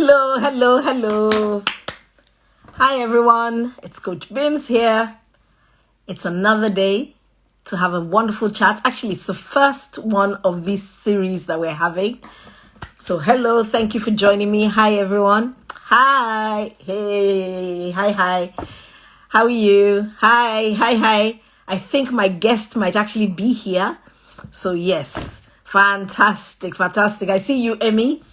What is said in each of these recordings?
Hello, hello, hello. Hi everyone, it's Coach Bims here. It's another day to have a wonderful chat. Actually, it's the first one of this series that we're having. So hello, thank you for joining me. Hi everyone. Hi, hey, hi. How are you? Hi. I think my guest might actually be here. So yes, fantastic. I see you, Emmy.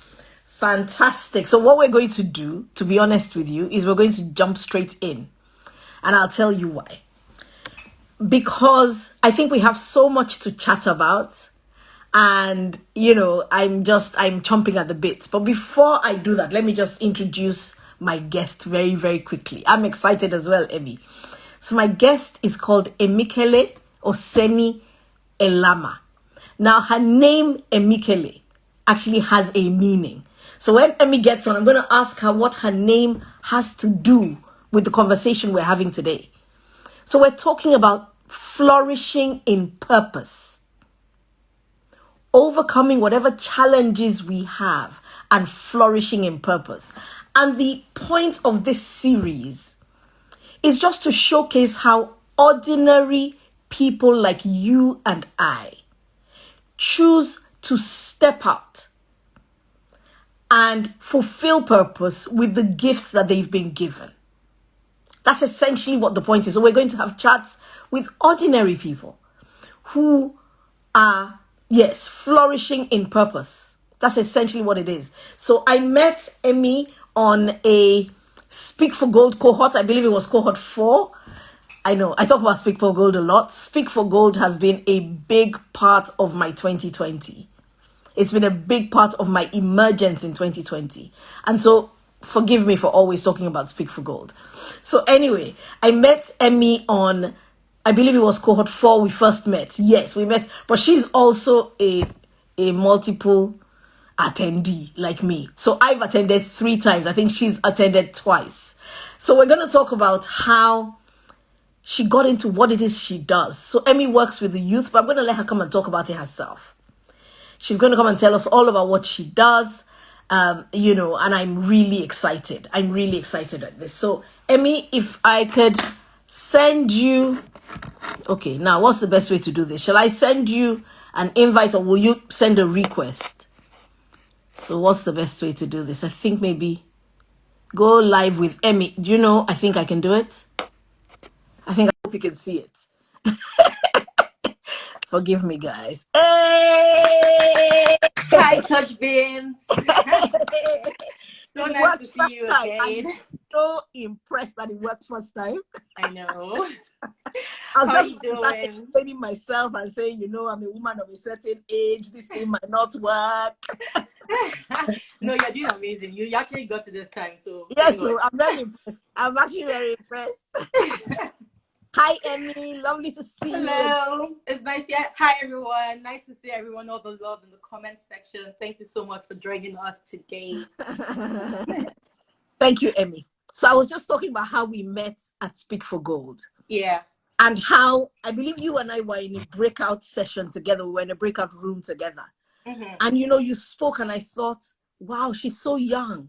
Fantastic. So what we're going to do, to be honest with you, is we're going to jump straight in. And I'll tell you why. Because I think we have so much to chat about. And, I'm chomping at the bit. But before I do that, let me just introduce my guest very, very quickly. I'm excited as well, Emmy. So my guest is called Emikele Oseni Elama. Now, her name, Emikele, actually has a meaning. So when Emmy gets on, I'm going to ask her what her name has to do with the conversation we're having today. So we're talking about flourishing in purpose, overcoming whatever challenges we have and flourishing in purpose. And the point of this series is just to showcase how ordinary people like you and I choose to step out and fulfill purpose with the gifts that they've been given. That's essentially what the point is. So we're going to have chats with ordinary people who are, yes, flourishing in purpose. That's essentially what it is. So I met Emmy on a Speak for Gold cohort. I believe it was cohort 4. I know, I talk about Speak for Gold a lot. Speak for Gold has been a big part of my 2020. It's been a big part of my emergence in 2020. And so forgive me for always talking about Speak for Gold. So anyway, I met Emmy on, I believe it was cohort 4 we first met. Yes, we met, but she's also a multiple attendee like me. So I've attended 3 times. I think she's attended twice. So we're going to talk about how she got into what it is she does. So Emmy works with the youth, but I'm going to let her come and talk about it herself. She's going to come and tell us all about what she does, and I'm really excited. I'm really excited at this. So, Emmy, if I could send you... Okay, now, what's the best way to do this? Shall I send you an invite or will you send a request? So, what's the best way to do this? I think maybe go live with Emmy. Do you know, I think I can do it. I hope you can see it. Forgive me, guys. Hey! Hi, Coach Bims. So It nice to worked see you first time. again. I'm so impressed that it worked first time. I know. I was How are just you start doing? explaining myself and saying, I'm a woman of a certain age. This thing might not work. No, you're doing amazing. You actually got to this time, so Yes, thank so God. I'm very impressed. I'm actually very impressed. Hi, Emmy. Lovely to see you. Hello. It's nice. Yeah. Hi, everyone. Nice to see everyone. All the love in the comment section. Thank you so much for joining us today. Thank you, Emmy. So I was just talking about how we met at Speak for Gold. Yeah. And how I believe you and I were in a breakout session together. We were in a breakout room together. Mm-hmm. And you spoke and I thought, wow, she's so young.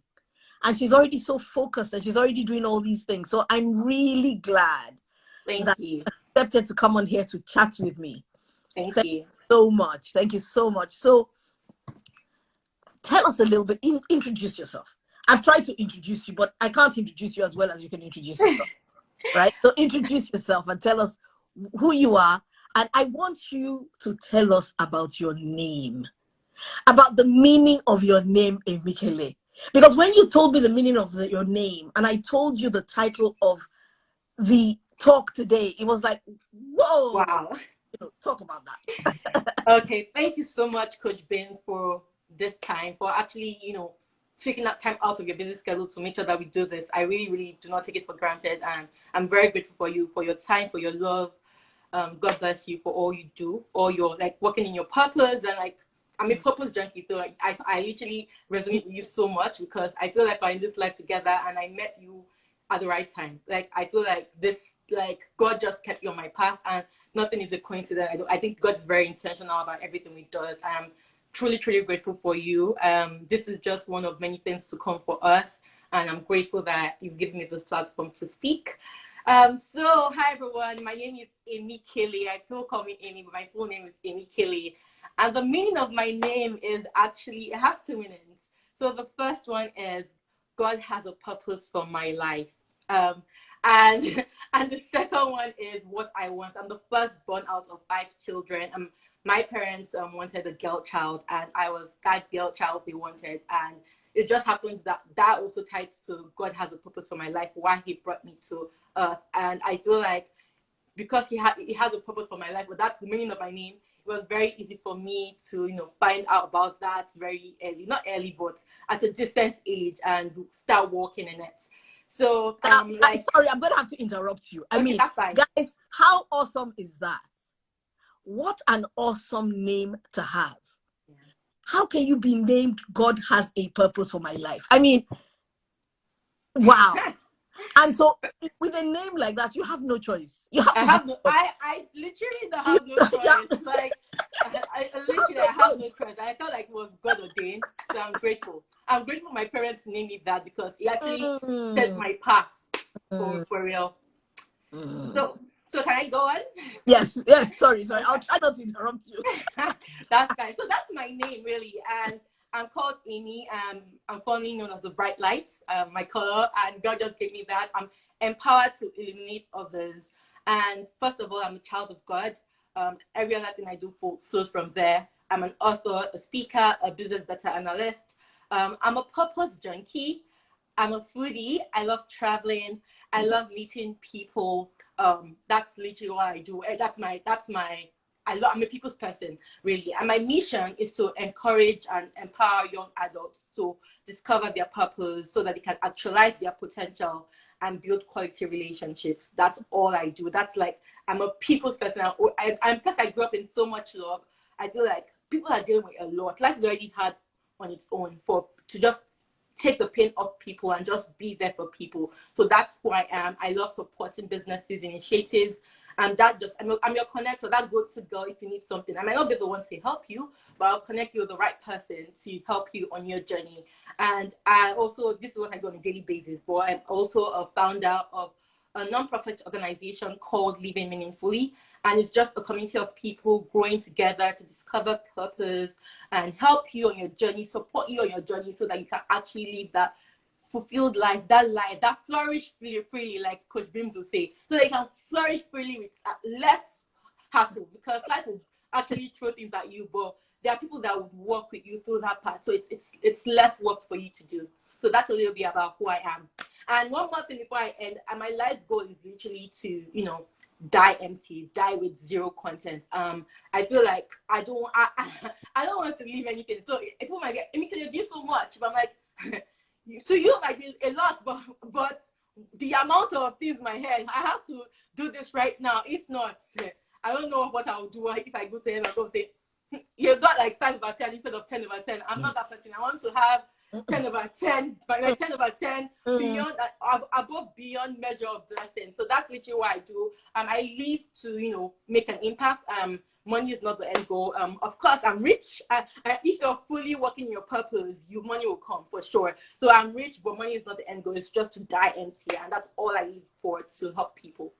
And she's already so focused and she's already doing all these things. So I'm really glad Thank that you. you accepted to come on here to chat with me. Thank Thank you. you so much. Thank you so much. So tell us a little bit, introduce yourself. I've tried to introduce you, but I can't introduce you as well as you can introduce yourself. Right? So introduce yourself and tell us who you are. And I want you to tell us about your name, about the meaning of your name, Emikele. Because when you told me the meaning of your name and I told you the title of the talk today, it was like, whoa, Wow. Talk about that. Okay. Thank you so much, Coach Ben, for this time, for actually, taking that time out of your busy schedule to make sure that we do this. I really, really do not take it for granted. And I'm very grateful for you, for your time, for your love. God bless you for all you do, all your working in your purpose and I'm a purpose junkie. So I literally resonate with you so much because I feel like we're in this life together and I met you at the right time. I feel like God just kept you on my path and nothing is a coincidence. I think God is very intentional about everything He does. truly, truly grateful for you. This is just one of many things to come for us, and I'm grateful that you've given me this platform to speak. So, hi everyone. My name is Amy Kelly. People call me Amy, but my full name is Amy Kelly. And the meaning of my name is actually, it has two meanings. So the first one is God has a purpose for my life. And and the second one is what I want. I'm the first born out of 5 children. My parents wanted a girl child, and I was that girl child they wanted. And it just happens that that also ties to God has a purpose for my life, why He brought me to earth. And I feel like because he has a purpose for my life, but that's the meaning of my name. It was very easy for me to find out about that very early, not early, but at a decent age, and start working in it. So sorry, I'm gonna have to interrupt you. I okay, mean, that's fine. guys, how awesome is that? What an awesome name to have. Yeah. How can you be named God has a purpose for my life? I mean, wow. And so with a name like that, you have no choice. You have to do I literally don't you, have no choice. Like I have no choice. choice. I felt like it was God ordained. So I'm grateful. I'm grateful my parents named me that because it actually set my path for real. So can I go on? Yes, sorry. Okay. I'll try not to interrupt you. That's fine. So that's my name really, and I'm called Amy. I'm formerly known as the bright light, my color, and God just gave me that. I'm empowered to illuminate others, and first of all, I'm a child of God. Every other thing I do flows from there. I'm an author, a speaker, a business data analyst. I'm a purpose junkie. I'm a foodie. I love traveling. I love meeting people. That's literally what I do. I'm a people's person, really. And my mission is to encourage and empower young adults to discover their purpose so that they can actualize their potential and build quality relationships. That's all I do. That's like, I'm a people's person. Because I grew up in so much love, I feel like people are dealing with a lot. Life is already hard on its own to just take the pain off people and just be there for people. So that's who I am. I love supporting businesses, initiatives, and I'm your connector, that go-to girl if you need something. I might not be the one to help you, but I'll connect you with the right person to help you on your journey. And this is what I do on a daily basis, but I'm also a founder of a non-profit organization called Living Meaningfully. And it's just a community of people growing together to discover purpose and help you on your journey, support you on your journey so that you can actually live that fulfilled life, that flourish freely, like Coach Bims will say, so they can flourish freely with less hassle, because life will actually throw things at you, but there are people that would work with you through that part, so it's less work for you to do. So that's a little bit about who I am. And one more thing before I end, and my life goal is literally to die empty, die with zero content. I feel like I don't want to leave anything. So people might get, Amy, can you do so much? But I'm like, to you it might be a lot, but the amount of things in my head, I have to do this right now. If not, I don't know what I'll do if I go to him and go say, you've got like 5/10 instead of 10/10. I'm not that person. I want to have 10/10, but like 10/10 beyond above beyond measure of blessing. So that's literally what I do. I live to make an impact. Money is not the end goal. Of course, I'm rich. If you're fully working your purpose, money will come for sure. So I'm rich, but money is not the end goal. It's just to die empty, and that's all I live for, to help people.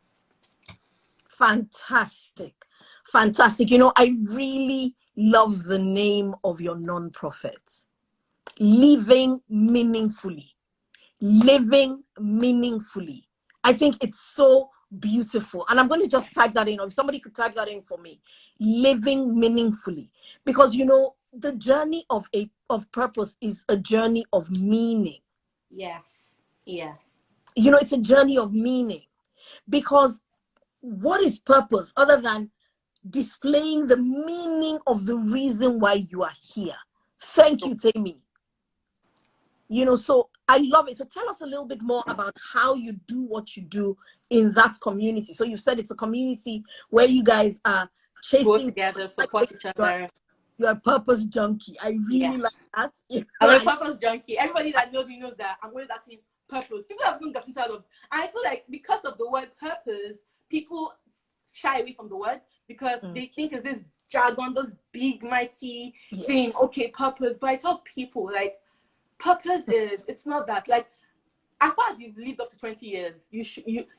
Fantastic. I really love the name of your non-profit. Living meaningfully. Living meaningfully. I think it's so beautiful. And I'm going to just type that in, or if somebody could type that in for me. Living meaningfully. Because the journey of purpose is a journey of meaning. Yes. It's a journey of meaning. Because what is purpose other than displaying the meaning of the reason why you are here? Thank you, Tammy. So I love it. So tell us a little bit more about how you do what you do in that community. So you said it's a community where you guys are chasing, go together, support each other. You're a purpose junkie. I really like that. I'm a purpose junkie. Everybody that knows me knows that I'm always asking purpose. People have been gotten tired of. I feel like because of the word purpose, people shy away from the word because they think it's this jargon, this big mighty thing. Yes. Okay, purpose. But I tell people, like, purpose is, it's not that. Like, as far as you've lived up to 20 years,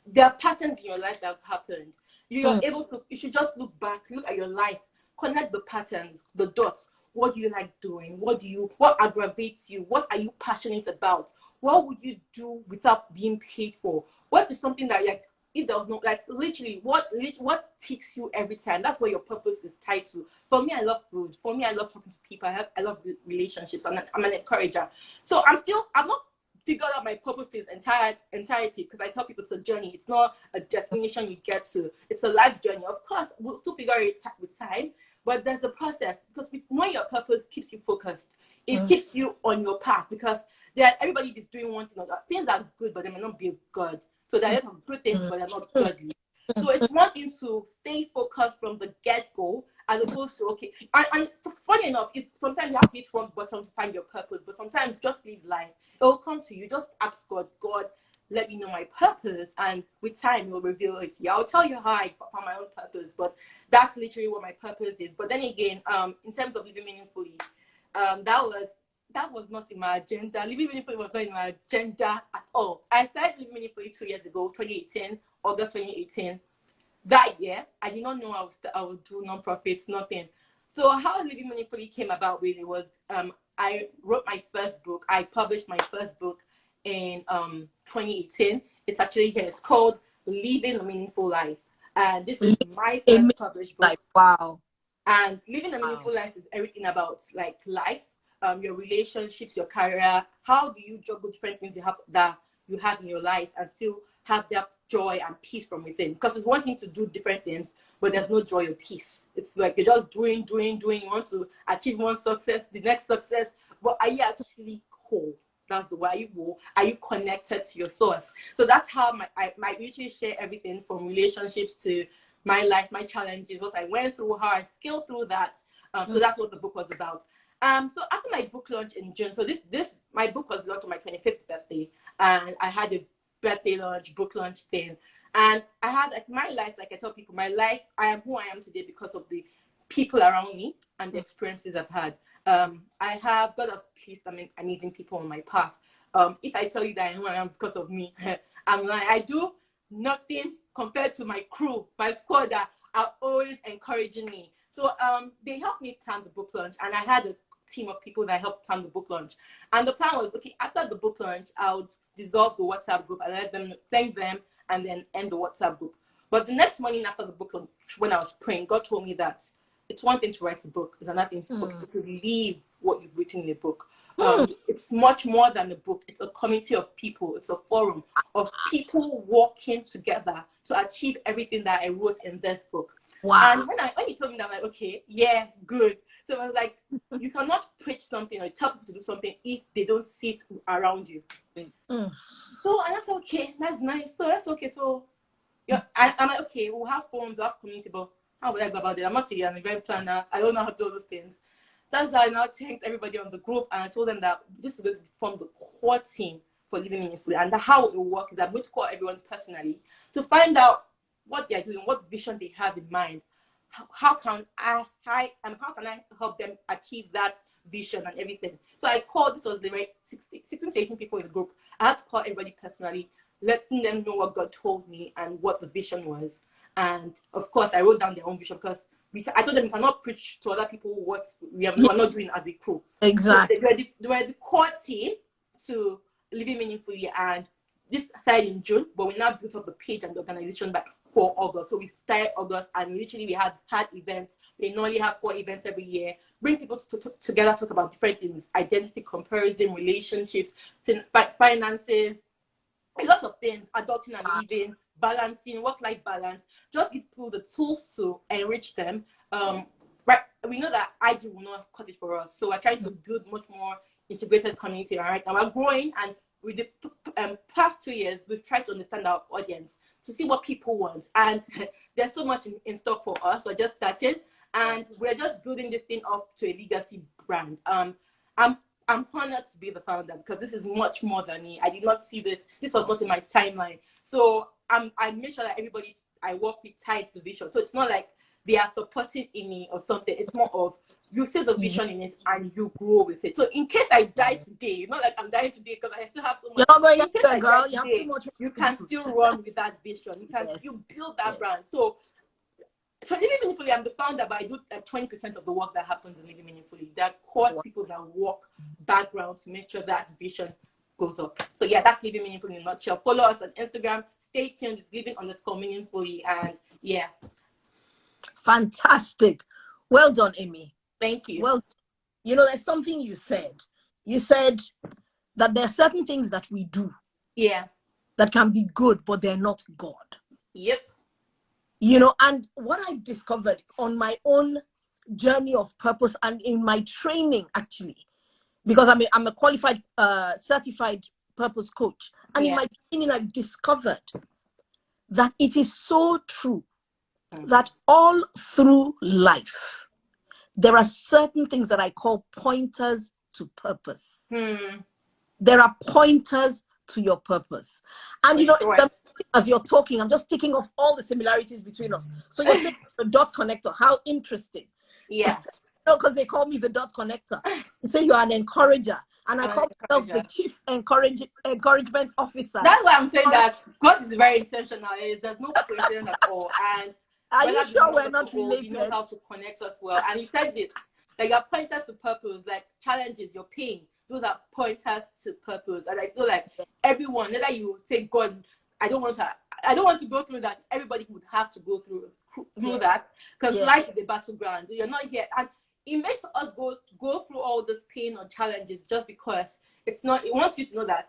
there are patterns in your life that have happened. You're able to, you should just look back, look at your life, connect the patterns, the dots. What do you like doing? What aggravates you? What are you passionate about? What would you do without being paid for? What is something that, like, if there was no, like, literally, what ticks you every time? That's where your purpose is tied to. For me, I love food. For me, I love talking to people. I love relationships. I'm an encourager. So I'm not figured out my purpose in entirety, because I tell people it's a journey. It's not a destination you get to. It's a life journey. Of course, we'll still figure it with time, but there's a process, because knowing your purpose keeps you focused. It keeps you on your path, because everybody is doing one thing or that. Things are good, but they may not be God. So there are some good things, but they're not godly. So it's one thing to stay focused from the get-go, as opposed to, okay, and so funny enough, sometimes you have to hit rock bottom to find your purpose, but sometimes just live life. It will come to you. Just ask God, let me know my purpose, and with time He'll reveal it to you. I'll tell you how I found my own purpose, but that's literally what my purpose is. But then again, in terms of living meaningfully, that was not in my agenda. Living meaningfully was not in my agenda at all. I started living meaningfully 2 years ago, August 2018. That year, I did not know I would do non-profits, nothing. So how living meaningfully came about really was, I wrote my first book. I published my first book in 2018. It's actually here. It's called Living a Meaningful Life. And this is my first published book. Wow. And living a meaningful life is everything about, like, life, your relationships, your career. How do you juggle different things that you have in your life and still have that joy and peace from within? Because it's one thing to do different things, but there's no joy or peace. It's like you're just doing. You want to achieve one success, the next success, but are you actually whole? That's the way. Are you whole? Are you connected to your source? So that's how I usually share everything from relationships to my life, my challenges, what I went through, how I scaled through that. So that's what the book was about. So after my book launch in June, so my book was launched on my 25th birthday, and I had a birthday launch, book launch thing. And I had, like, my life, like I tell people, my life, I am who I am today because of the people around me and the experiences I've had. God has placed amazing people on my path. If I tell you that I am who I am because of me, I'm lying. I do nothing compared to my crew, my squad that are always encouraging me. So they helped me plan the book launch, and I had a team of people that helped plan the book launch. And the plan was, okay, after the book launch, I would dissolve the WhatsApp group and let them thank them and then end the WhatsApp group. But the next morning after the book launch, when I was praying, God told me that it's one thing to write a book, it's another thing for people to live what you've written in a book. It's much more than a book. It's a community of people. It's a forum of people working together to achieve everything that I wrote in this book. Wow. And when he told me that, I'm like, okay, yeah, good. So I was like, you cannot preach something or tell people to do something if they don't see it around you. So, and that's okay. That's nice. So that's okay. So yeah, I'm like, okay, we'll have forums, we'll have community, but how would I go about it? I'm not an event planner. I don't know how to do those things. That's why I now thanked everybody on the group, and I told them that this is going to form the core team for Living Meaningfully. And how it will work is I'm going to call everyone personally to find out what they're doing, what vision they have in mind. How can I help them achieve that vision and everything? So I called, this was the right 16 to 18 people in the group. I had to call everybody personally, letting them know what God told me and what the vision was. And of course, I wrote down their own vision, because I told them we cannot preach to other people what we are not doing as a crew. Exactly. So they were the core team to Living Meaningfully, and this started in June, but we now built up the page and the organization for August. So we started August, and literally we had events. We normally have 4 events every year. Bring people together, talk about different things: identity, comparison, relationships, finances, a lot of things, adulting and living, balancing, work-life balance. Just give people the tools to enrich them. Right, we know that IG will not cut it for us, so we're trying to build much more integrated community. Right now we're growing, and with the past 2 years, we've tried to understand our audience, to see what people want, and there's so much in stock for us. We're just starting, and we're just building this thing up to a legacy brand. I'm honored to be the founder, because this is much more than me. I did not see this. This was not in my timeline. So I make sure that everybody I work with ties the vision. So it's not like they are supporting in me or something. It's more of you see the vision in it and you grow with it. So in case I die today, not like I'm dying today because I still have so much. You're not going In case anywhere, I girl. die You have too today, much. you can still run with that vision. You can Yes. you build that brand. So Living Meaningfully, I'm the founder, but I do 20% of the work that happens in Living Meaningfully. There are core people that walk background to make sure that vision goes up. So yeah, that's Living Meaningfully in a nutshell. Follow us on Instagram. Stay tuned. It's living_meaningfully. And yeah. Fantastic. Well done, Amy. Thank you. Well, there's something you said. You said that there are certain things that we do. Yeah. That can be good, but they're not God. Yep. And what I've discovered on my own journey of purpose and in my training, actually, because I'm a qualified, certified purpose coach. And in my training, I've discovered that it is so true that all through life, there are certain things that I call pointers to purpose. There are pointers to your purpose. And as you're talking, I'm just ticking off all the similarities between us. So you're saying the dot connector, how interesting. Yeah. Because they call me the dot connector. You say you're an encourager. And I call myself the chief encouragement officer. That's why I'm saying that God is very intentional. There's no coincidence at all. And are you sure we're not related? He knows how to connect us well. And he said this, like your pointers to purpose, like challenges, your pain, those are pointers to purpose. And I feel like everyone, whether you say, God, I don't want to go through that. Everybody would have to go through that because life is a battleground. You're not here. And it makes us go through all this pain or challenges just because it wants you to know that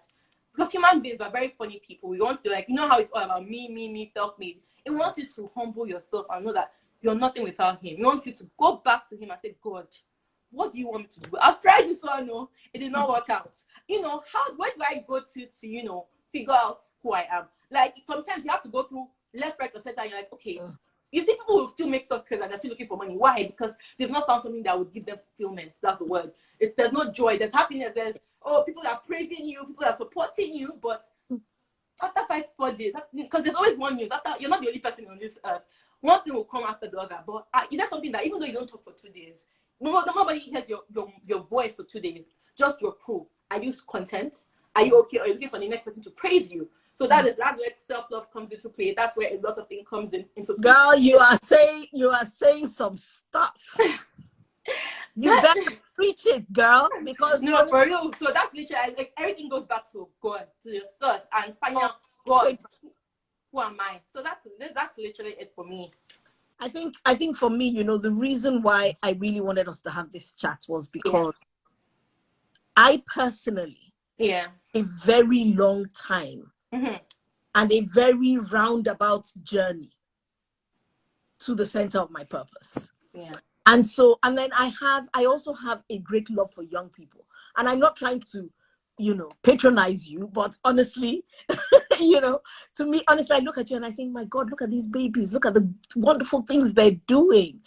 because human beings are very funny people. We want to how it's all about me, self-made. It wants you to humble yourself and know that you're nothing without him. It wants you to go back to him and say, God, what do you want me to do? I've tried this one, no, it did not work out. Where do I go to figure out who I am? Like sometimes you have to go through left, right, or center, and you're like, okay. You see, people will still make success and they're still looking for money. Why? Because they've not found something that would give them fulfillment. That's the word. There's no joy. There's happiness. People are praising you. People are supporting you. But after 5-4 days, because there's always one news. After you're not the only person on this earth. One thing will come after the other. But is there something that even though you don't talk for 2 days, nobody hears your voice for 2 days, just your crew. Are you content? Are you okay? Or are you looking for the next person to praise you? So that's where self-love comes into play. That's where a lot of things comes into play. Girl, you are saying some stuff. You better preach it, girl, because no, for real. So that's literally like everything goes back to God, to your source, and find out God. Who am I? So that's literally it for me. I think for me, the reason why I really wanted us to have this chat was because I personally, a very long time. And a very roundabout journey to the center of my purpose. And then I also have a great love for young people. And I'm not trying to, patronize you, but honestly, to me, honestly, I look at you and I think, my God, look at these babies. Look at the wonderful things they're doing,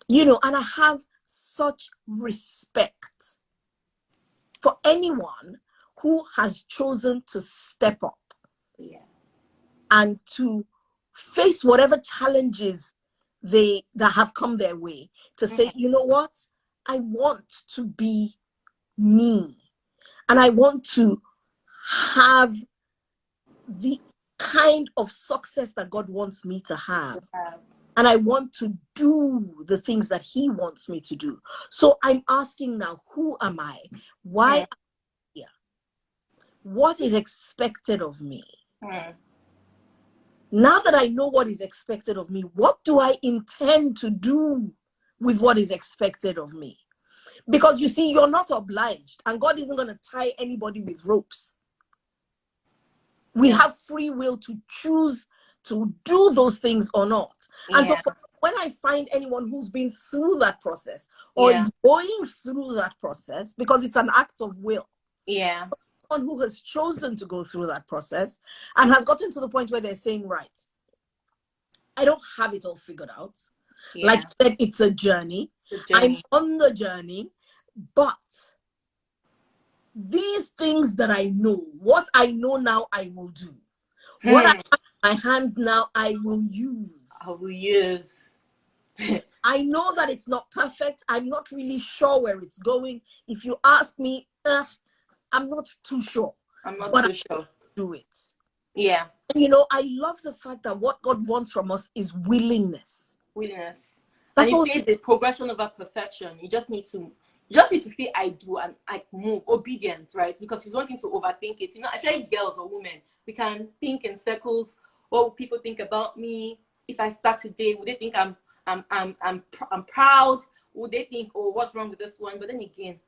and I have such respect for anyone who has chosen to step up. And to face whatever challenges that have come their way, to say, you know what, I want to be me, and I want to have the kind of success that God wants me to have, and I want to do the things that he wants me to do. So I'm asking now, who am I? Why am I here? What is expected of me? Now that I know what is expected of me, what do I intend to do with what is expected of me? Because you see, you're not obliged, and God isn't going to tie anybody with ropes. We have free will to choose to do those things or not. And so when I find anyone who's been through that process or is going through that process, because it's an act of will. Someone who has chosen to go through that process and has gotten to the point where they're saying, right, I don't have it all figured out. Like you said, it's a journey. I'm on the journey, but these things that I know, what I know now, I will do. What I have in my hands now, I will use. I know that it's not perfect. I'm not really sure where it's going. If you ask me, I'm not too sure. I'm not But so I sure. do it. Yeah. And you know, I love the fact that what God wants from us is willingness. Willingness. And That's you all. say the progression over perfection. You just need to say I do and I move. Obedience, right? Because you don't need to overthink it. You know, especially girls or women, we can think in circles. What will people think about me if I start today? Would they think I'm proud? Would they think, oh, what's wrong with this one? But then again,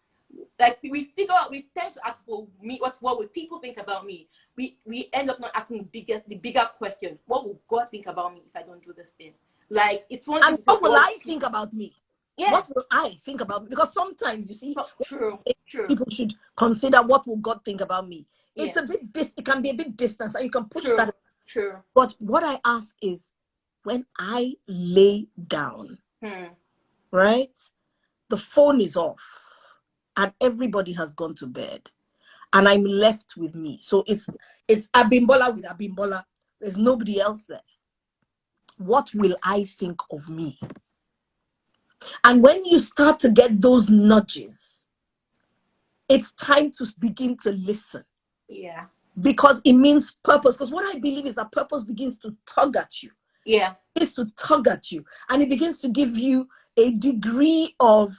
like we tend to ask for me, what would people think about me? We end up not asking the bigger question: what will God think about me if I don't do this thing? Like, it's one thing And to say, what will I think about me? yeah, What will I think about me? Because sometimes you see, true, true, people should consider what will God think about me. It's yeah, a bit it can be a bit distance, and you can push true, that. true. But what I ask is, when I lay down, right? The phone is off and everybody has gone to bed and I'm left with me. So it's Abimbola with Abimbola. There's nobody else there. What will I think of me? And when you start to get those nudges, it's time to begin to listen. Yeah. Because it means purpose. Because what I believe is that purpose begins to tug at you. Yeah. It begins to tug at you. And it begins to give you a degree of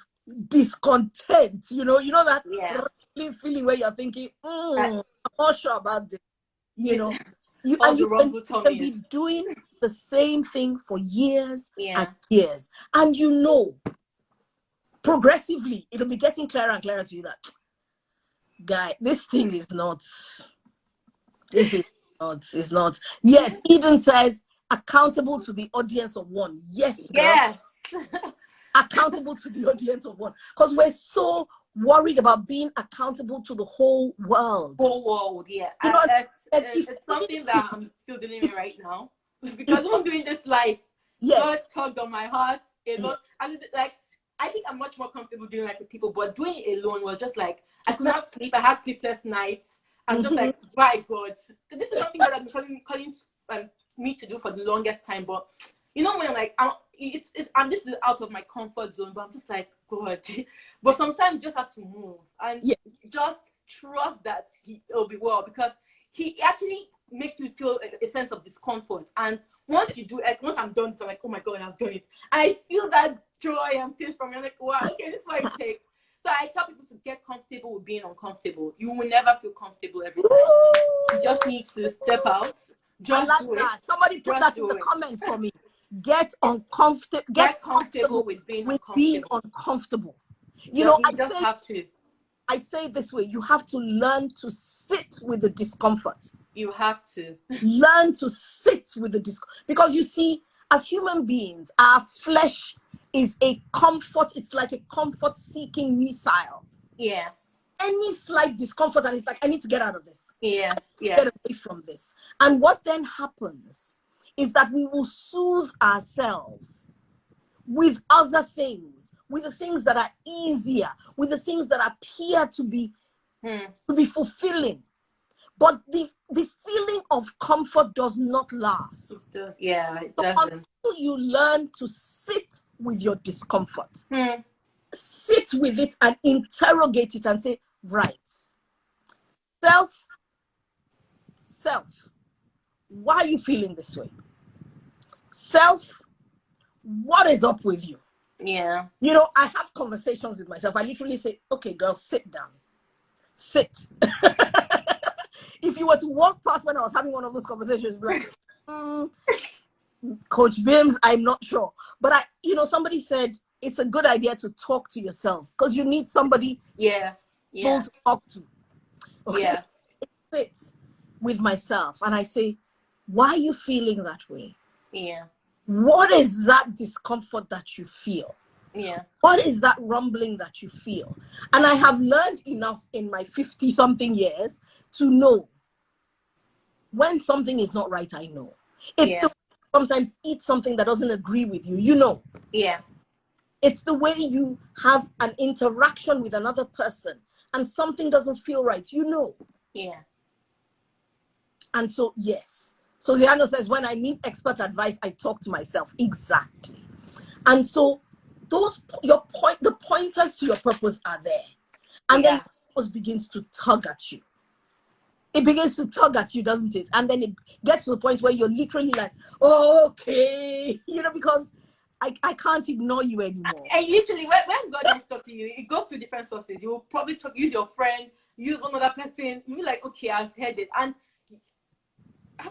discontent. You know that feeling where you're thinking, I'm not sure about this. You know, all the you rumble can be tummies. doing the same thing for years Yeah. and years. And you know, progressively, it'll be getting clearer and clearer to you that, guy, this thing is not, it's not. Yes, Eden says, accountable to the audience of one. Yes, girl. Yes. Accountable to the audience of one. Because we're so worried about being accountable to the whole world. Whole world, yeah. You know, it's something that I'm still dealing with right now. Because I'm doing this life. Yes. God tugged on my heart a lot. And like, I think I'm much more comfortable doing life with people, but doing it alone was just like, I could not sleep. I had sleepless nights. I'm just like, my God. This is something that I've been calling me to do for the longest time. But you know, when I'm like, I'm just out of my comfort zone, but I'm just like, God. But sometimes you just have to move and just trust that it'll be well, because he actually makes you feel a sense of discomfort. And once you do it, once I'm done, so I'm like, oh my God, I've done it. I feel that joy and peace from me. I'm like, wow, okay, this is what it takes. So I tell people to get comfortable with being uncomfortable. You will never feel comfortable every time. You just need to step out. Just do it. Somebody put that in the comments for me. Get uncomfortable. Get comfortable with being uncomfortable. You know, I say it this way: you have to learn to sit with the discomfort. You have to learn to sit with the discomfort, because you see, as human beings, our flesh is a comfort. It's like a comfort-seeking missile. Yes. Any slight discomfort, and it's like, I need to get out of this. Yes. Get away from this. And what then happens is that we will soothe ourselves with other things, with the things that are easier, with the things that appear to be fulfilling. But the feeling of comfort does not last. It does. Yeah, it doesn't. Until you learn to sit with your discomfort, sit with it and interrogate it and say, right, self, why are you feeling this way? Self, what is up with you? Yeah. You know, I have conversations with myself. I literally say, okay, girl, sit down. Sit. If you were to walk past when I was having one of those conversations, like, Coach Bims, I'm not sure. But somebody said it's a good idea to talk to yourself, because you need somebody to talk to. Okay? Yeah. Sit with myself and I say, why are you feeling that way? Yeah. What is that discomfort that you feel? Yeah. What is that rumbling that you feel? And I have learned enough in my 50-something years to know when something is not right. I know. It's the way you sometimes eat something that doesn't agree with you. You know. Yeah. It's the way you have an interaction with another person and something doesn't feel right. You know. Yeah. And so, yes. So Ziano says, when I need expert advice, I talk to myself. Exactly. And so the pointers to your purpose are there. And then purpose begins to tug at you. It begins to tug at you, doesn't it? And then it gets to the point where you're literally like, oh, okay, because I can't ignore you anymore. And literally, when God wants to talk to you, it goes through different sources. You will probably use your friend, use one other person. You'll be like, okay, I've heard it. And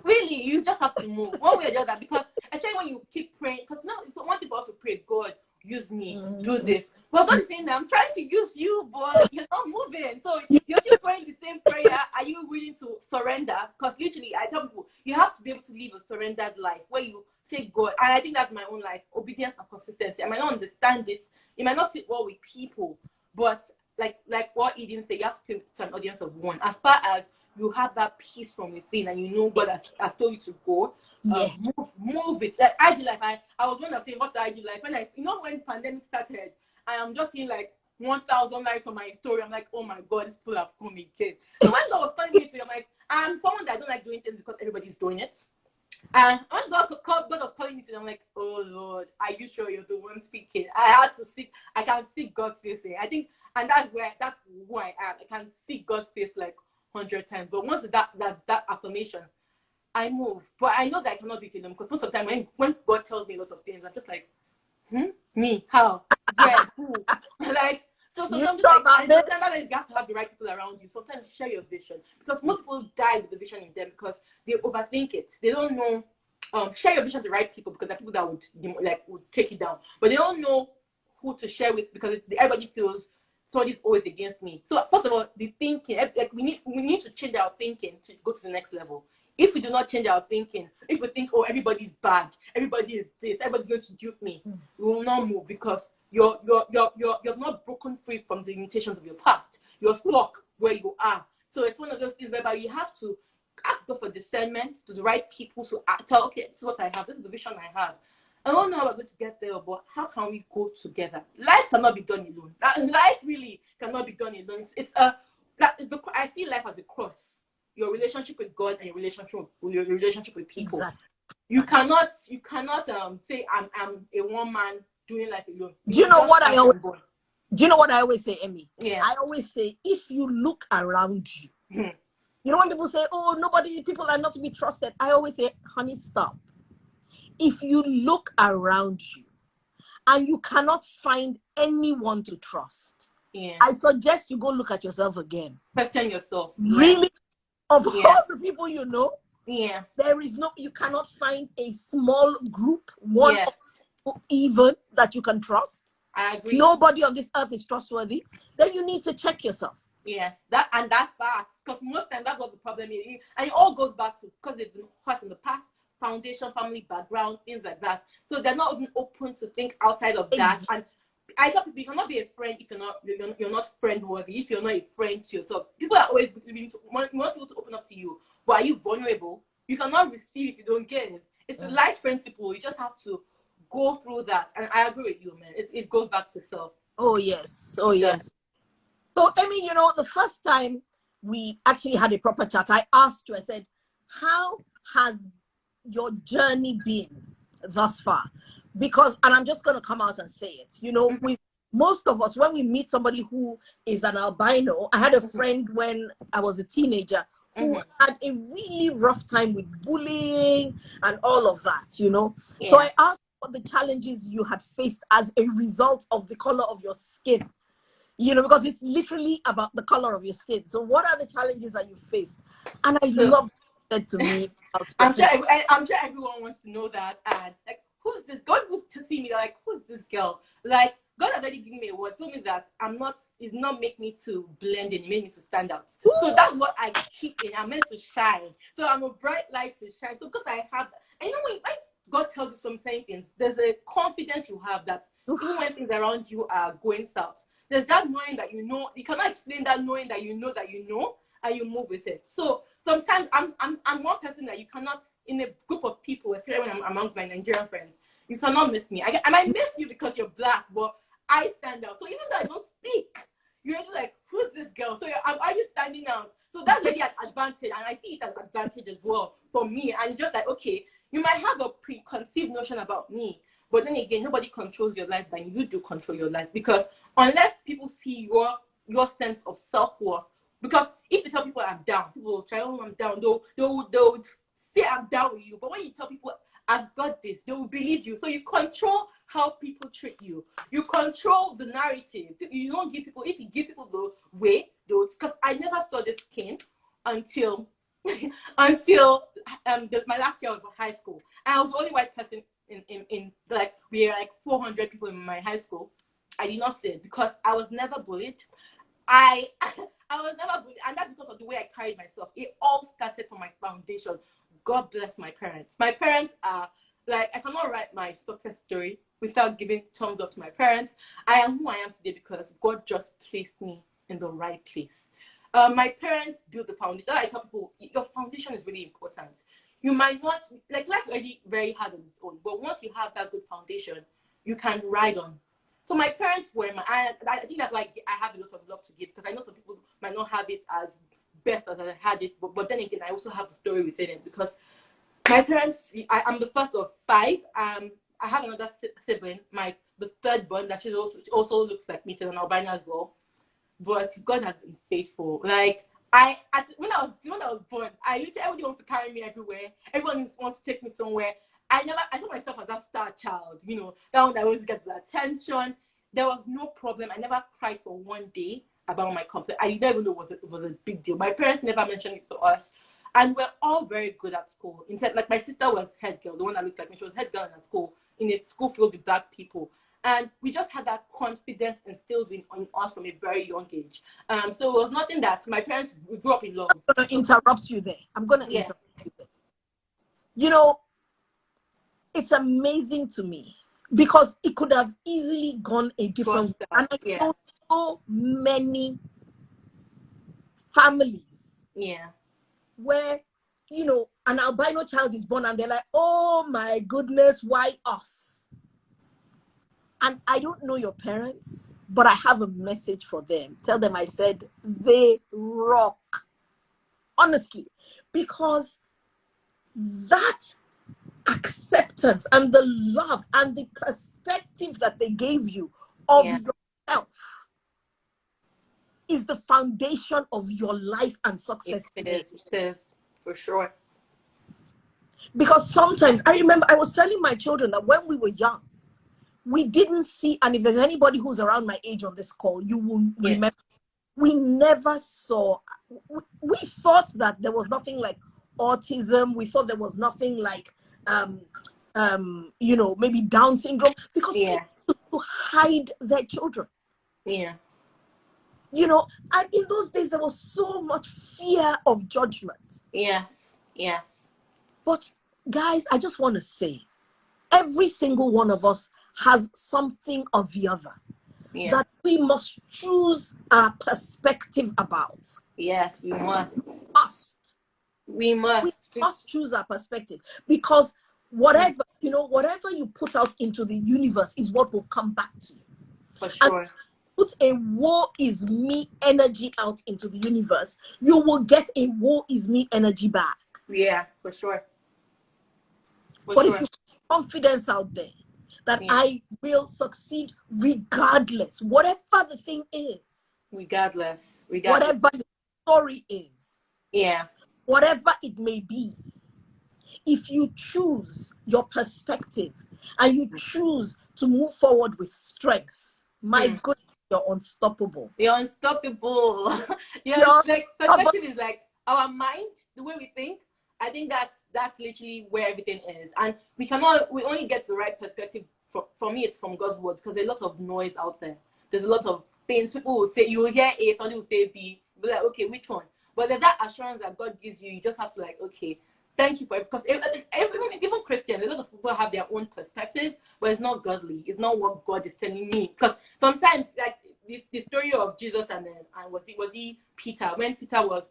really, you just have to move one way or the other, because especially when you keep praying, because now it's one thing for us to pray, God, use me, do this. Well, God is saying that I'm trying to use you, but you're not moving. So you're still praying the same prayer. Are you willing to surrender? Because literally, I tell people, you have to be able to live a surrendered life where you say God. And I think that's my own life, obedience and consistency. I might not understand it. It might not sit well with people, but like what Eden said, you have to pray to an audience of one. As far as you have that peace from within and you know God has told you to go, move it. Like IG life, I was one of saying, what's IG life? When pandemic started, I am just seeing like 1,000 likes on my story. I'm like, oh my God, these people have come again. So when God was telling me to, I'm like, I'm someone that I don't like doing things because everybody's doing it. And when God was calling me to, I'm like, oh Lord, are you sure you're the one speaking? I can see God's face there. I think, and that's who I am. I can see God's face like 100 times. But once that affirmation, I move. But I know that I cannot do it alone, because most of the time when God tells me a lot of things, I'm just like, me, how, where, who, like. So sometimes you have to have the right people around you. Sometimes share your vision, because most people die with the vision in them because they overthink it. They don't know. Share your vision to the right people, because there are people that would take it down, but they don't know who to share with, because everybody feels somebody's always against me. So first of all, the thinking, like we need to change our thinking to go to the next level. If we do not change our thinking, if we think, oh, everybody's bad, everybody is this, everybody's going to dupe me, we will not move, because you're not broken free from the limitations of your past. You're stuck where you are. So it's one of those things whereby you have to ask God for discernment to the right people to tell, okay, this is what I have, this is the vision I have. I don't know how we're going to get there, but how can we go together? Life cannot be done alone. Life really cannot be done alone. I feel life as a cross. Your relationship with God and your relationship with people. Exactly. You cannot say I'm a one man doing life alone. Do you know what I always say, Emmy? Yeah. I always say, if you look around you, you know when people say, oh, people are not to be trusted, I always say, honey, stop. If you look around you and you cannot find anyone to trust, I suggest you go look at yourself again. Question yourself. Really? Of all the people you know, you cannot find a small group, even that you can trust. I agree. Nobody on this earth is trustworthy. Then you need to check yourself. Yes, that's facts. Because most times that's what the problem is, and it all goes back to because they've been hurt in the past, foundation, family background, things like that. So they're not even open to think outside of that. And I tell people, you cannot be a friend if you're not friend worthy. If you're not a friend to yourself, people are always want people to open up to you, but are you vulnerable? You cannot receive if you don't give. It's a life principle. You just have to go through that, and I agree with you, man. It goes back to self. Oh yes, yes. So Emmy, the first time we actually had a proper chat, I asked you. I said, "How has your journey been thus far?" Because, and I'm just going to come out and say it, with most of us, when we meet somebody who is an albino, I had a friend when I was a teenager who had a really rough time with bullying and all of that, So I asked what the challenges you had faced as a result of the color of your skin, because it's literally about the color of your skin. So what are the challenges that you faced? And I love that to me. I'm sure everyone wants to know that. And who's this? God was to see me like, who's this girl? Like, God had already given me a word, told me that it's not make me to blend in, it made me to stand out. So that's what I keep in. I'm meant to shine. So I'm a bright light to shine. So because I have that, and when God tells you some things, there's a confidence you have that even when things around you are going south, there's that knowing that you cannot explain that knowing that you know, and you move with it. So sometimes I'm one person that you cannot, in a group of people, especially when I'm among my Nigerian friends, you cannot miss me. I might miss you because you're black, but I stand out. So even though I don't speak, you're like, who's this girl? So are you standing out? So that's really an advantage, and I think it's an advantage as well for me. And just like, okay, you might have a preconceived notion about me, But then again, nobody controls your life than you do control your life, because unless people see your sense of self-worth, because if you tell people I'm down, people will try, oh, I'm down, they'll say I'm down with you. But when you tell people I've got this, they will believe you. So you control how people treat you. You control the narrative. You don't give people, if you give people the way, because I never saw this skin until until my last year of high school. And I was the only white person in like, we were like 400 people in my high school. I did not say it because I was never bullied. I I was never bullied, and that's because of the way I carried myself. It all started from my foundation. God bless my parents. My parents are like, I cannot write my success story without giving thumbs up to my parents. I am who I am today because God just placed me in the right place. My parents built the foundation. I tell people, your foundation is really important. You might not, like, life already very hard on its own, but once you have that good foundation, you can ride on. So my parents were I think that's why I have a lot of love to give, because I know some people might not have it as best as I had it, but then again, I also have the story within it, because my parents, I'm the first of five. I have another sibling, the third born, that she also looks like me, she's an albino as well. But God has been faithful. Like, when I was born, everybody wants to carry me everywhere. Everyone wants to take me somewhere. I took myself as that star child, that one that always gets the attention. There was no problem. I never cried for one day about my complaint. I never knew it was a big deal. My parents never mentioned it to us. And we're all very good at school. Instead, like, my sister was head girl, the one that looked like me. She was head girl in school, in a school filled with black people. And we just had that confidence instilled in us from a very young age. So it was nothing that my parents, we grew up in love. I'm going to interrupt you there. Interrupt you there. It's amazing to me, because it could have easily gone a different way. And I know so many families where, an albino child is born and they're like, oh my goodness, why us? And I don't know your parents, but I have a message for them. Tell them I said they rock. Honestly, because that acceptance and the love and the perspective that they gave you of yourself is the foundation of your life and success today. It is, for sure. Because sometimes, I remember I was telling my children that when we were young, we didn't see, and if there's anybody who's around my age on this call, you will remember, we never saw, we thought that there was nothing like autism. We thought there was nothing like, maybe Down syndrome, because people used to hide their children. Yeah. And in those days, there was so much fear of judgment. Yes. But guys, I just want to say, every single one of us has something or the other that we must choose our perspective about. Yes, we must. We must choose our perspective, because whatever you put out into the universe is what will come back to you. For sure. And put a woe is me energy out into the universe, you will get a woe is me energy back. Yeah, for sure. But if you put confidence out there that I will succeed regardless, whatever the thing is, regardless, whatever your story is, whatever it may be, if you choose your perspective and you choose to move forward with strength, my goodness, you're unstoppable. You're unstoppable. Like, perspective is like our mind, the way we think. I think that's literally where everything is, and we only get the right perspective. For me, it's from God's word, because there's a lot of noise out there. There's a lot of things people will say. You will hear A, somebody will say B. Be like, okay, which one? But there's that assurance that God gives you. You just have to, like, okay, thank you for it. Because even Christians, a lot of people have their own perspective, but it's not godly. It's not what God is telling me. Because sometimes, like, the story of Jesus and was he Peter, when Peter was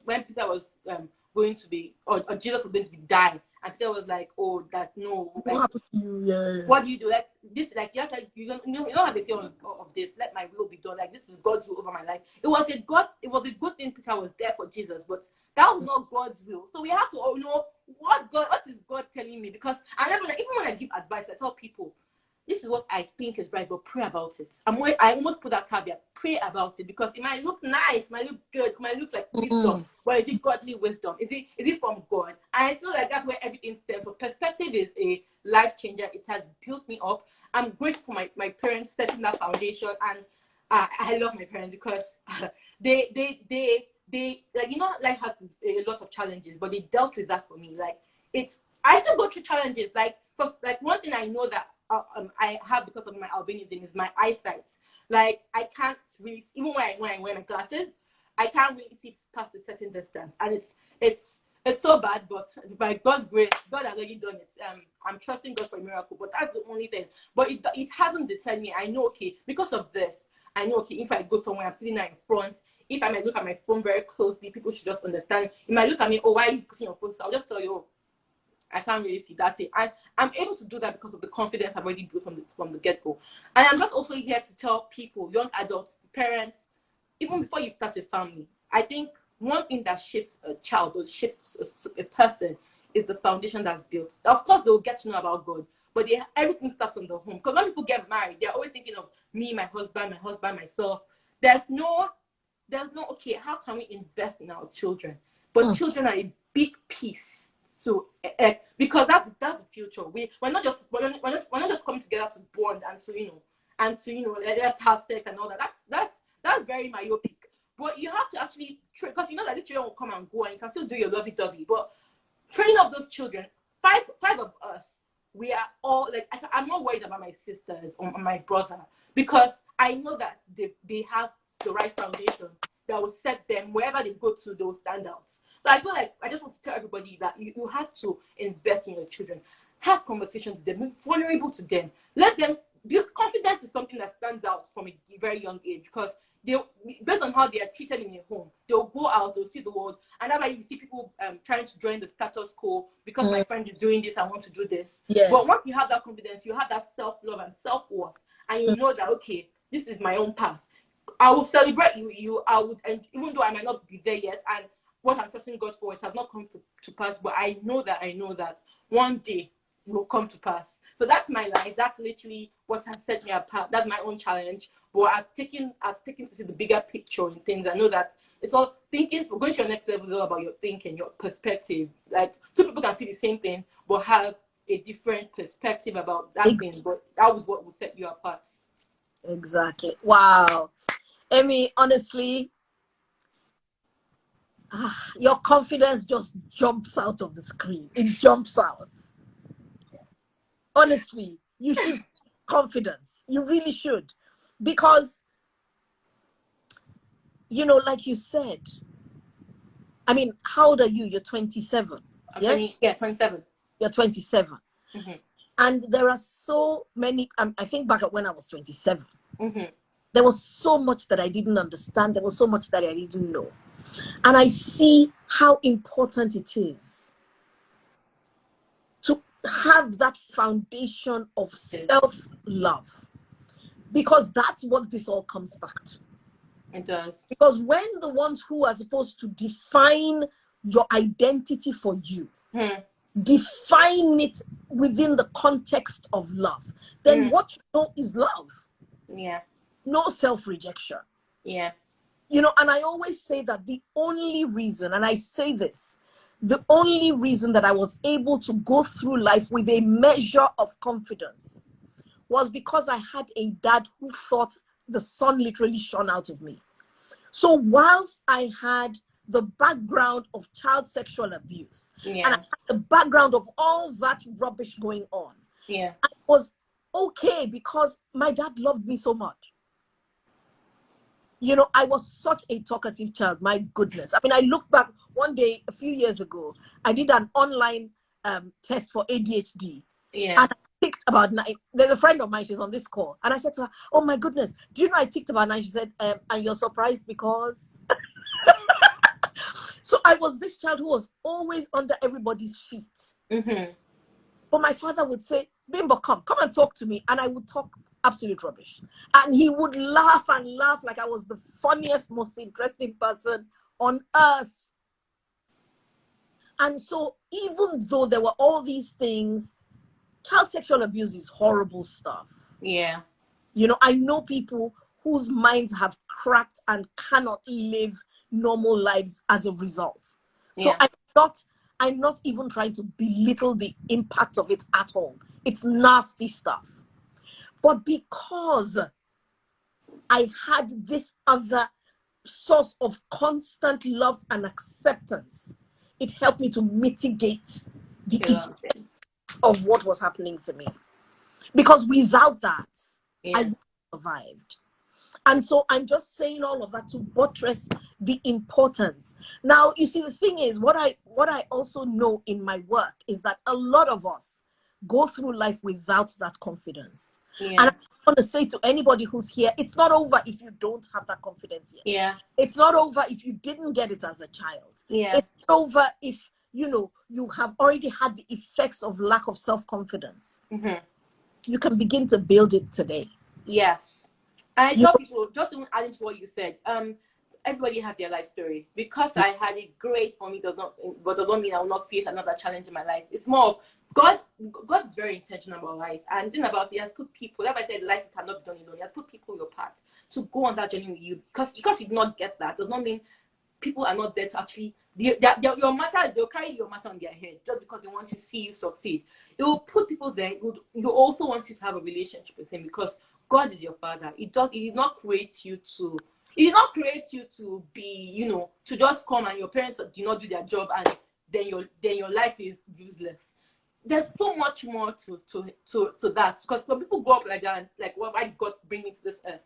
going to be, or Jesus was going to be died, and Peter was like, oh, that no, like, what happened to you? What do you do? Like this, like you don't have to say of this. Let my will be done. Like, this is God's will over my life. It was a good thing Peter was there for Jesus, but that was not God's will. So we have to know what is God telling me? Because I never, like, even when I give advice, I tell people, this is what I think is right, but pray about it. I almost put that caveat, pray about it, because it might look nice, it might look good, it might look like wisdom, but is it godly wisdom? Is it from God? And I feel like that's where everything stems. So perspective is a life changer. It has built me up. I'm grateful for my parents setting that foundation, and I love my parents because they like, you know, life has a lot of challenges, but they dealt with that for me. Like, I still go through challenges. Like, because like one thing I know that I have because of my albinism is my eyesight. Like, I can't really, even when I wear my glasses, I can't really see past a certain distance, and it's so bad. But by God's grace, God has already done it. I'm trusting God for a miracle, but that's the only thing. But it hasn't deterred me. I know, okay, because of this, I know, okay, if I go somewhere, I'm sitting there in front. If I might look at my phone very closely, people should just understand. You might look at me, oh, why are you putting your phone? So I'll just tell you, oh, I can't really see. That's it. And I'm able to do that because of the confidence I've already built from the get-go. And I'm just also here to tell people, young adults, parents, even before you start a family, I think one thing that shapes a child or shapes a person is the foundation that's built. Of course, they'll get to know about God, but everything starts from the home. Because when people get married, they're always thinking of me, my husband, myself. There's no, okay, how can we invest in our children? But children are a big piece. So, because that's the future. We're not just coming together to bond and let's have sex and all that. That's very myopic. But you have to actually because you know that these children will come and go, and you can still do your lovey-dovey. But training up those children, five of us, we are all like, I'm not worried about my sisters or my brother, because I know that they have the right foundation that will set them wherever they go to, those standouts. So I feel like I just want to tell everybody that you have to invest in your children. Have conversations with them, be vulnerable to them. Let them build confidence is something that stands out from a very young age, because they, based on how they are treated in a home, they'll go out, they'll see the world, and that's why you see people trying to join the status quo because my friend is doing this, I want to do this. Yes. But once you have that confidence, you have that self-love and self-worth, and you know that, okay, this is my own path. I will celebrate you. I would, and even though I might not be there yet, and what I'm trusting God for, it has not come to pass, but I know that one day it will come to pass. So that's my life. That's literally what has set me apart. That's my own challenge. But I've taken to see the bigger picture in things. I know that it's all thinking. We're going to your next level, is all about your thinking, your perspective. Like, two people can see the same thing, but have a different perspective about that thing. But that was what will set you apart. Exactly. Wow. Amy, honestly, your confidence just jumps out of the screen. It jumps out. Honestly, you should confidence. You really should. Because, you know, like you said, I mean, how old are you? You're 27. Yes? 27. You're 27. Mm-hmm. And there are so many, I think back at when I was 27, there was so much that I didn't understand. There was so much that I didn't know. And I see how important it is to have that foundation of self-love, because that's what this all comes back to. It does. Because when the ones who are supposed to define your identity for you define it within the context of love, then what you know is love. Yeah. No self-rejection. Yeah. You know, and I always say that the only reason, and I say this, the only reason that I was able to go through life with a measure of confidence was because I had a dad who thought the sun literally shone out of me. So whilst I had the background of child sexual abuse, and I had the background of all that rubbish going on, I was okay because my dad loved me so much. You know, I was such a talkative child. My goodness. I mean, I look back one day, a few years ago, I did an online test for ADHD. Yeah. And I ticked about 9. There's a friend of mine, she's on this call. And I said to her, oh my goodness, do you know I ticked about 9? She said, and you're surprised because... So I was this child who was always under everybody's feet. But my father would say, Bimbo, come and talk to me. And I would talk absolute rubbish. And he would laugh and laugh like I was the funniest, most interesting person on earth. And so even though there were all these things, child sexual abuse is horrible stuff. Yeah. You know, I know people whose minds have cracked and cannot live normal lives as a result. So Yeah. I'm not even trying to belittle the impact of it at all. It's nasty stuff. But because I had this other source of constant love and acceptance, it helped me to mitigate the A lot effects of things. of what was happening to me. Because without that, I Yeah. would have survived. And so I'm just saying all of that to buttress the importance. Now, you see, the thing is, what I also know in my work is that a lot of us go through life without that confidence. And I Yeah. want to say to anybody who's here, it's not over if you don't have that confidence yet. Yeah. It's not over if you didn't get it as a child. Yeah. It's not over if you have already had the effects of lack of self-confidence. Mm-hmm. You can begin to build it today. Yes. And I You tell people, just even adding to what you said, everybody have their life story. Because I had it great for me does not mean I will not face another challenge in my life. It's more of God is very intentional about life. And the thing about it, he has put people, like I said, life cannot be done alone. He has put people in your path to go on that journey with you. Because you do not get that does not mean people are not there to actually your matter. They'll carry your matter on their head just because they want to see you succeed. It will put people there. You also want you to have a relationship with him because God is your father. He did not create you to be, to just come and your parents do not do their job and then your life is useless. There's so much more to that, because some people go up like that and like, why did God bring me to this earth?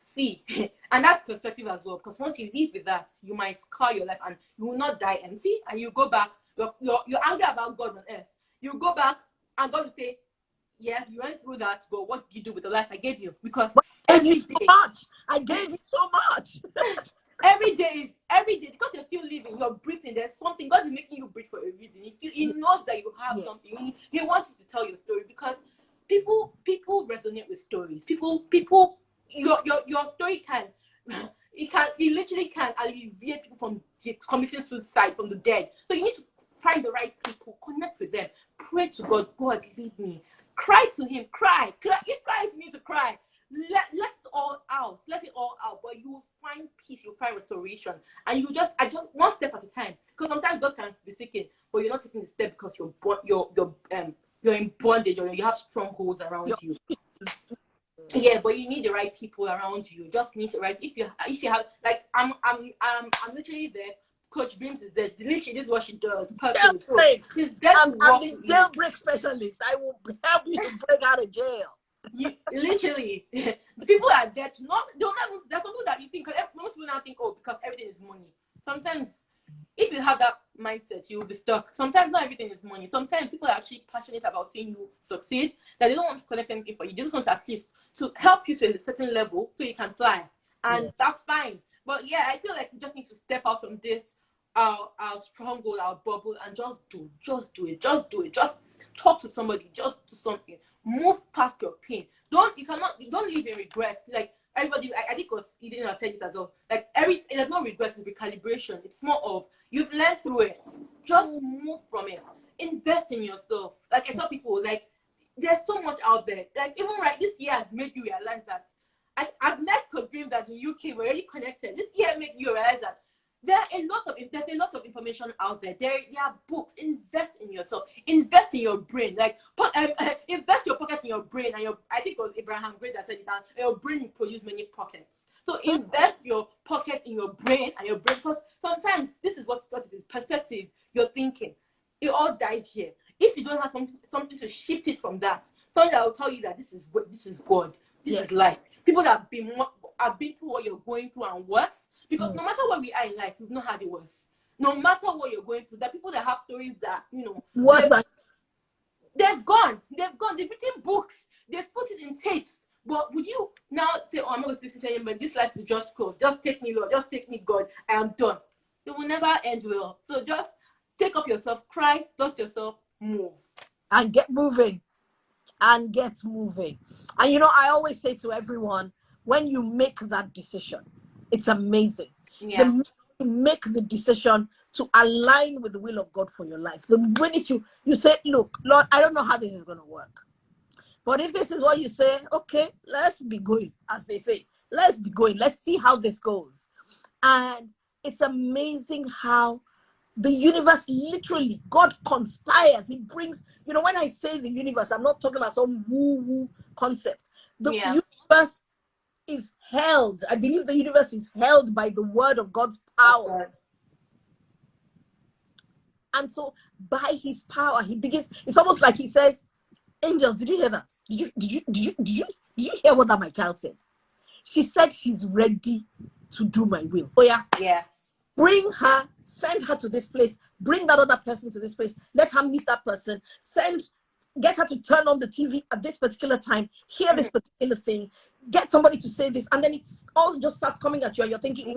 See, and that perspective as well, because once you live with that, you might scar your life and you will not die empty, and you go back, you're angry about God on earth. You go back and God will say, yes, you went through that, but what did you do with the life I gave you? Because gave you every so day, much. I gave you so much. every day, because you're still living, you're breathing. There's something. God is making you breathe for a reason. He knows that you have Yeah. something. He wants you to tell your story, because people resonate with stories. Your story can it literally can alleviate people from committing suicide, from the dead. So you need to find the right people, connect with them, pray to God. God, lead me. Cry to him. Cry. If you need to cry, let it all out. Let it all out. But you will find peace. You'll find restoration. And you just one step at a time. Because sometimes God can be speaking, but you're not taking the step because you're in bondage, or you have strongholds around you. Yeah, but you need the right people around you. You just need to if you have, like, I'm literally there. Coach Bims is there. Literally, this is what she does. Purpose. So Jailbreak. she's there to I'm work the with you. jailbreak specialist. I will help you to break out of jail. You literally, the people are there to not. There's something that you think. Because most people now think, oh, because everything is money. Sometimes, if you have that mindset, you will be stuck. Sometimes not everything is money. Sometimes people are actually passionate about seeing you succeed, that they don't want to collect anything for you. They just want to assist to help you to a certain level so you can fly. And Yeah. that's fine. But yeah, I feel like we just need to step out from this our stronghold, our bubble, and just do it. Just talk to somebody, just do something. Move past your pain. You don't live in regrets. Like everybody, I think was Eden has said it as well. Like there's no regrets, it's recalibration. It's more of you've learned through it. Just move from it. Invest in yourself. Like I tell people, like there's so much out there. Like even right this year has made you realize that I've met Coach that in UK we're already connected. This year made you realize that there's a lot of information out there. There are books. Invest in yourself. Invest in your brain. Like invest your pocket in your brain, and I think it was Abraham Gray that said it. And your brain will produce many pockets. So invest your pocket in your brain and your brain, because sometimes this is what it is. Perspective. You're thinking. It all dies here. If you don't have something to shift it from that, something that will tell you that this is God. This is life. People that have been through what you're going through and worse. Because no matter where we are in life, we've not had it worse. No matter what you're going through, there are people that have stories that, What's that? they've gone. They've written books. They've put it in tapes. But would you now say, oh, I'm not going to listen to anybody. This life is just close. Just take me, Lord. Just take me, God. I am done. It will never end well. So just take up yourself, cry, dust yourself, move. And get moving. And get moving. And I always say to everyone, when you make that decision, it's amazing. The Yeah. minute you make the decision to align with the will of God for your life, the minute you say, look, Lord, I don't know how this is going to work, But if this is what you say, okay, let's be going, as they say. Let's be going. Let's see how this goes. And it's amazing how the universe, literally, God conspires. He brings, when I say the universe, I'm not talking about some woo-woo concept. The universe is held. I believe the universe is held by the word of God's power. Okay. And so by his power, he begins, it's almost like he says, angels, did you hear that? Did you hear what that my child said? She said she's ready to do my will. Oh yeah. Yes. Bring her, send her to this place, bring that other person to this place, let her meet that person, get her to turn on the TV at this particular time, hear this particular thing, get somebody to say this, and then it all just starts coming at you, and you're thinking,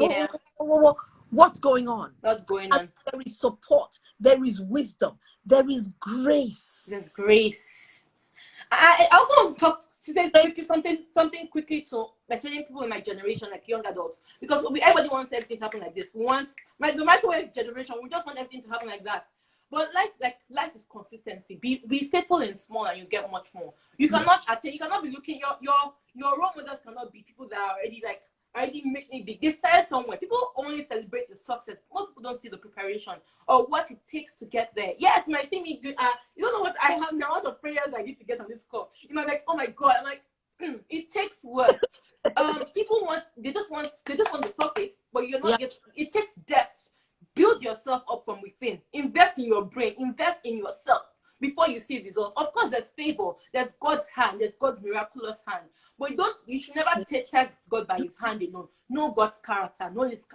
whoa, what's going on? What's going on? And there is support, there is wisdom, there is grace. There's grace. I also want to talk today quickly, something quickly to especially people in my generation, like young adults, because everybody wants everything to happen like this. We want the microwave generation. We just want everything to happen like that. But life is consistency. Be faithful in small, and you get much more. You cannot attain. You cannot be looking. Your role models cannot be people that are already making it big. They started somewhere. People only celebrate the success. Most people don't see the preparation or what it takes to get there. Yes, you might see me do. You don't know what I have now. All the prayers I need to get on this call. You might be like, oh my God. I'm like, it takes work. People they just want the surface, but you're not. It takes depth. Build yourself up from within. Invest in your brain. Invest in yourself before you see results. Of course, there's favor. There's God's hand. There's God's miraculous hand. But you should never test God by his hand alone. Know God's character. Know his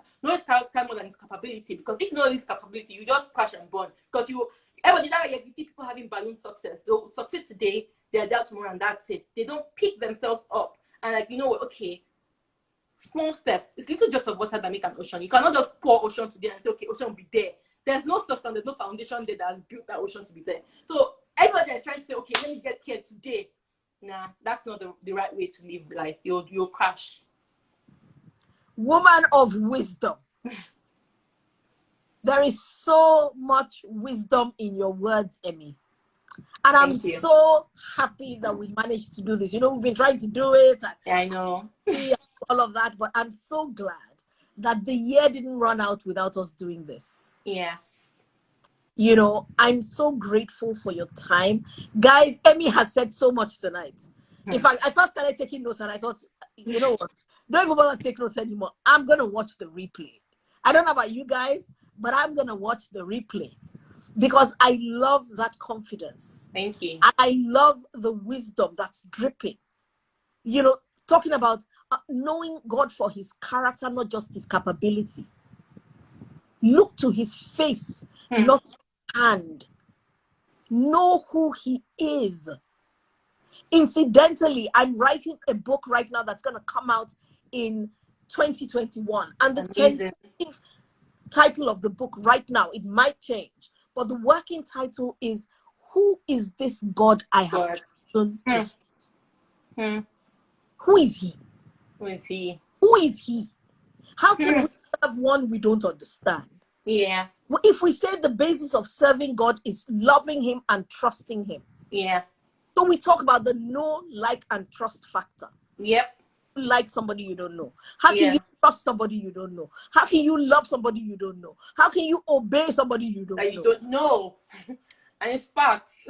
character more than his capability. Because if you know his capability, you just crash and burn. Because everybody that you see people having balloon success. They'll succeed today, they're there tomorrow, and that's it. They don't pick themselves up. And okay, small steps. It's little drops of water that make an ocean. You cannot just pour ocean today and say, okay, ocean will be there. There's no substance, there's no foundation there that has built that ocean to be there. So everybody is trying to say, okay, let me get here today. Nah, that's not the right way to live life. You'll crash. Woman of wisdom. There is so much wisdom in your words, Emmy. And I'm so happy that we managed to do this. We've been trying to do it. I know. All of that, but I'm so glad that the year didn't run out without us doing this. Yes. I'm so grateful for your time. Guys, Emmy has said so much tonight. In fact, I first started taking notes and I thought, you know what? Don't even bother to take notes anymore. I'm going to watch the replay. I don't know about you guys, but I'm going to watch the replay because I love that confidence. Thank you. And I love the wisdom that's dripping. Talking about knowing God for his character, not just his capability. Look to his face, not his hand. Know who he is. Incidentally, I'm writing a book right now that's going to come out in 2021. And the tentative title of the book right now, it might change, but the working title is, Who is this God I have chosen to serve? Who is he? Who is he? Who is he? How can we serve one we don't understand? Yeah. If we say the basis of serving God is loving him and trusting him. Yeah. So we talk about the know, like, and trust factor. Yep. Like somebody you don't know. How can you trust somebody you don't know? How can you love somebody you don't know? How can you obey somebody you don't know? You don't know. And it's facts.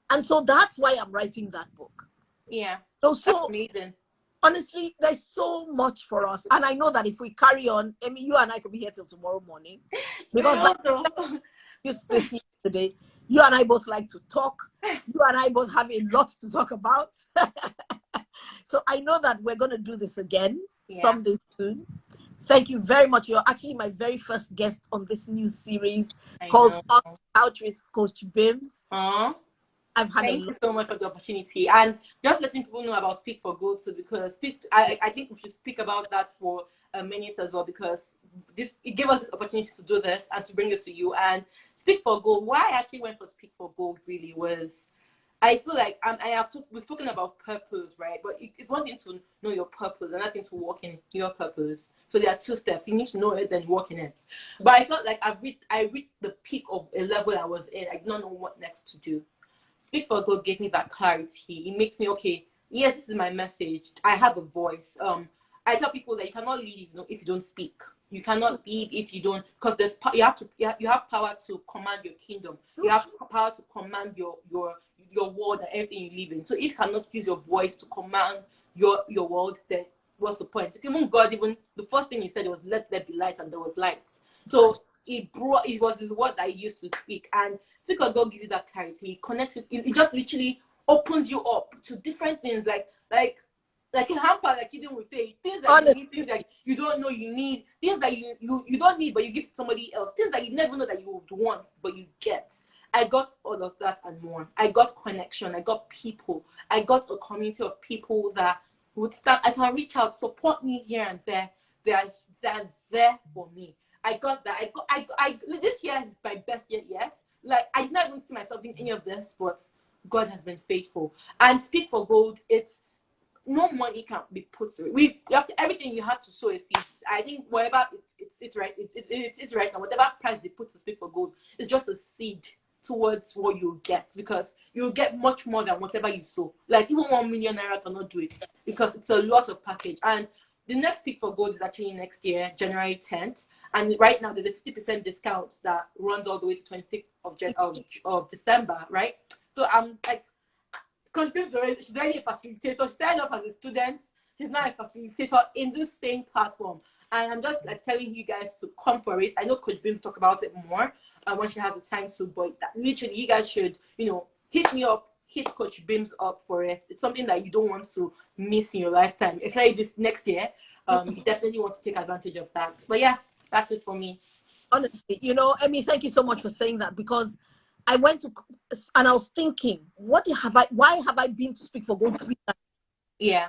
And so that's why I'm writing that book. Yeah. So amazing. Honestly, there's so much for us. And I know that if we carry on, you and I could be here till tomorrow morning. Because this today, you and I both like to talk. You and I both have a lot to talk about. So I know that we're going to do this again someday soon. Thank you very much. You're actually my very first guest on this new series called On Couch with Coach Bims. Thank you so much for the opportunity, and just letting people know about Speak for Gold too, because I think we should speak about that for a minute as well, because it gave us the opportunity to do this and to bring this to you. And Speak for Gold, why I actually went for Speak for Gold really was, I feel like we've spoken about purpose, right? But it's one thing to know your purpose, another thing to walk in your purpose. So there are two steps. You need to know it, then walk in it. But I felt like I reached the peak of a level I was in. I did not know what next to do. Speak for God gave me that clarity. It makes me okay. Yes, this is my message. I have a voice. I tell people that you cannot lead if you don't speak. You cannot lead if you don't, because you have power to command your kingdom. You have power to command your world and everything you live in. So if you cannot use your voice to command your world, then what's the point? Even God, even the first thing He said was, "Let there be light," and there was light. So it was His word that He used to speak, and because God gives you that clarity, He connects it just literally opens you up to different things, like a hamper, like Eden would say, things that you need, things that you don't know you need, things that you don't need but you give to somebody else, things that you never know that you would want but you get. I got all of that and more. I got connection. I got people. I got a community of people that would start. I can reach out, support me here and there. They're there for me. I got that. This year is my best year yet. Like, I did not even see myself in any of this, but God has been faithful. And Speak for Gold, it's no money can be put to it. You have to, everything you have to sow a seed. I think whatever it's right. It's right now. Whatever price they put to Speak for Gold is just a seed towards what you get, because you'll get much more than whatever you sow. Like, even 1 million naira cannot do it, because it's a lot of package. And the next Speak for Gold is actually next year, January 10th. And right now there's a 50% discount that runs all the way to 26th of December, right? So I'm like, she's already a facilitator. She started off as a student. She's now a facilitator in this same platform. And I'm just like telling you guys to come for it. I know Coach Bims talk about it more when she has the time to, but that literally you guys should, hit me up, hit Coach Bims up for it. It's something that you don't want to miss in your lifetime. Especially this next year, you definitely want to take advantage of that. But yeah, that's it for me. Honestly, Emmy, thank you so much for saying that, because I went to, and I was thinking, why have I been to Speak for Gold 3 times? Yeah.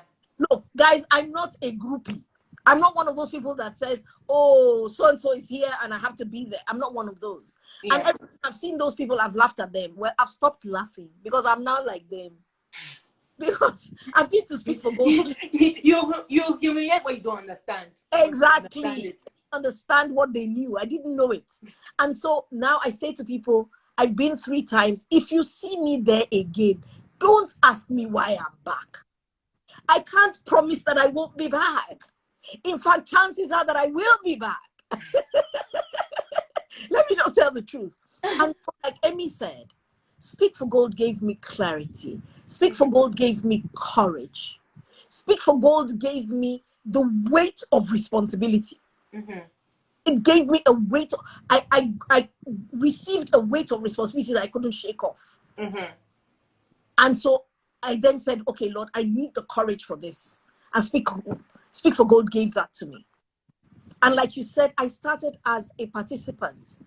Look, guys, I'm not a groupie. I'm not one of those people that says, oh, so-and-so is here and I have to be there. I'm not one of those. Yeah. And every time I've seen those people, I've laughed at them. Well, I've stopped laughing because I'm now like them. Because I've been to Speak for Gold. you humiliate what you don't understand. Exactly. Understand what they knew. I didn't know it. And so now I say to people, I've been 3 times. If you see me there again, don't ask me why I'm back. I can't promise that I won't be back. In fact, chances are that I will be back. Let me just tell the truth. And like Emmy said, Speak for Gold gave me clarity. Speak for Gold gave me courage. Speak for Gold gave me the weight of responsibility. Mm-hmm. It gave me a weight. I received a weight of responsibility that I couldn't shake off. Mm-hmm. And so I then said, okay, Lord, I need the courage for this. And Speak for Gold gave that to me. And like you said, I started as a participant.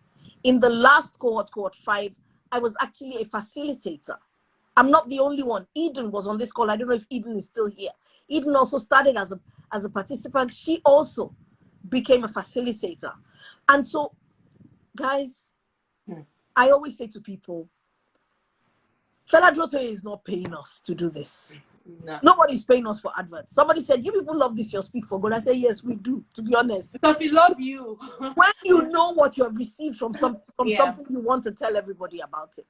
In the last cohort 5, I was actually a facilitator. I'm not the only one. Eden was on this call. I don't know if Eden is still here. Eden also started as a participant. She also became a facilitator. And so, guys, I always say to people, Fela Droto is not paying us to do this. No. Nobody's paying us for adverts. Somebody said, you people love this, your Speak for God. I say, yes, we do, to be honest. Because we love you. When you know what you have received from something you want to tell everybody about it.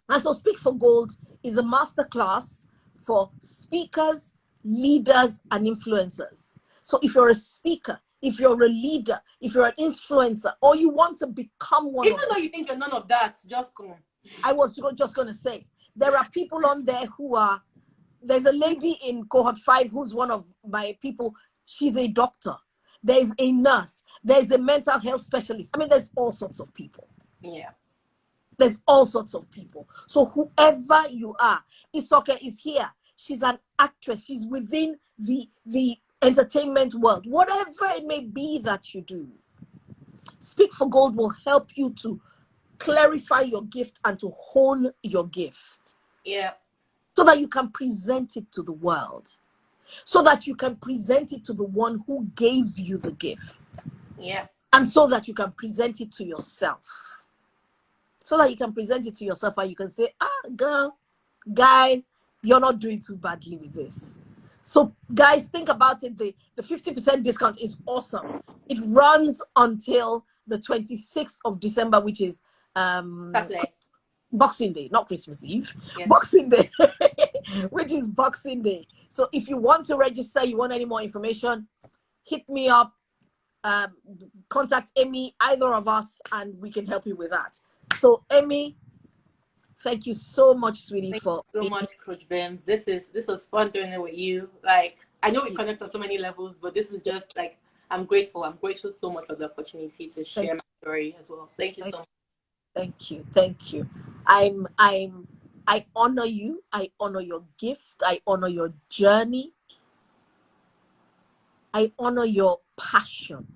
And so Speak for Gold is a masterclass for speakers, leaders, and influencers. So if you're a speaker, if you're a leader, if you're an influencer, or you want to become one, even though you think you're none of that, just come. I was just going to say, there are people on there who are, there's a lady in cohort 5 who's one of my people. She's a doctor. There's a nurse. There's a mental health specialist. I mean, there's all sorts of people. Yeah. There's all sorts of people. So whoever you are, Isoke is here. She's an actress. She's within the entertainment world. Whatever it may be that you do, Speak for Gold will help you to clarify your gift and to hone your gift. Yeah. So that you can present it to the world. So that you can present it to the one who gave you the gift. Yeah. And so that you can present it to yourself. So that you can present it to yourself and you can say, girl, guy, you're not doing too badly with this. So guys, think about it. The 50% discount is awesome. It runs until the 26th of December, which is Saturday. Boxing Day, not Christmas Eve, Yes. Boxing Day, which is Boxing Day. So if you want to register, you want any more information, hit me up, contact Amy, either of us, and we can help you with that. So Amy, thank you so much, sweetie, Thank for you so much, Coach Bims. This was fun doing it with you. Like, I know we connect on so many levels, but this is just like, I'm grateful. I'm grateful so much for the opportunity to share my story as well. Thank you so much. Thank you. I honor you. I honor your gift. I honor your journey. I honor your passion.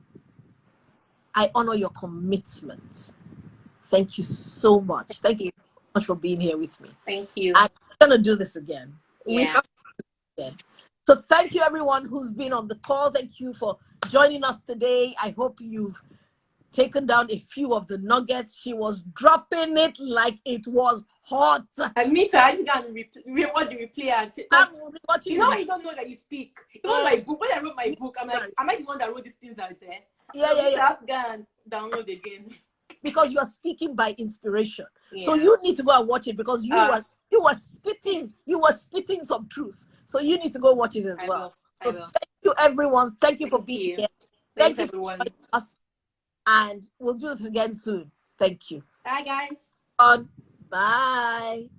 I honor your commitment. Thank you so much. Thank you so much for being here with me. Thank you. I'm gonna do this again. Yeah. We have to do this again. So thank you everyone who's been on the call. Thank you for joining us today. I hope you've taken down a few of the nuggets. She was dropping it like it was hot. And me too. I didn't rewatch the replay and you know, you don't know that you speak. Even my book, when I wrote my book, I'm like, am I the one that wrote these things out there? Yeah. I've gone download again. Because you are speaking by inspiration. Yeah. So you need to go and watch it because you were spitting some truth. So you need to go watch it as well. I will. Thank you everyone. Thank you for being here. Thank you everyone. For us. And we'll do this again soon. Thank you. Bye guys. Bye.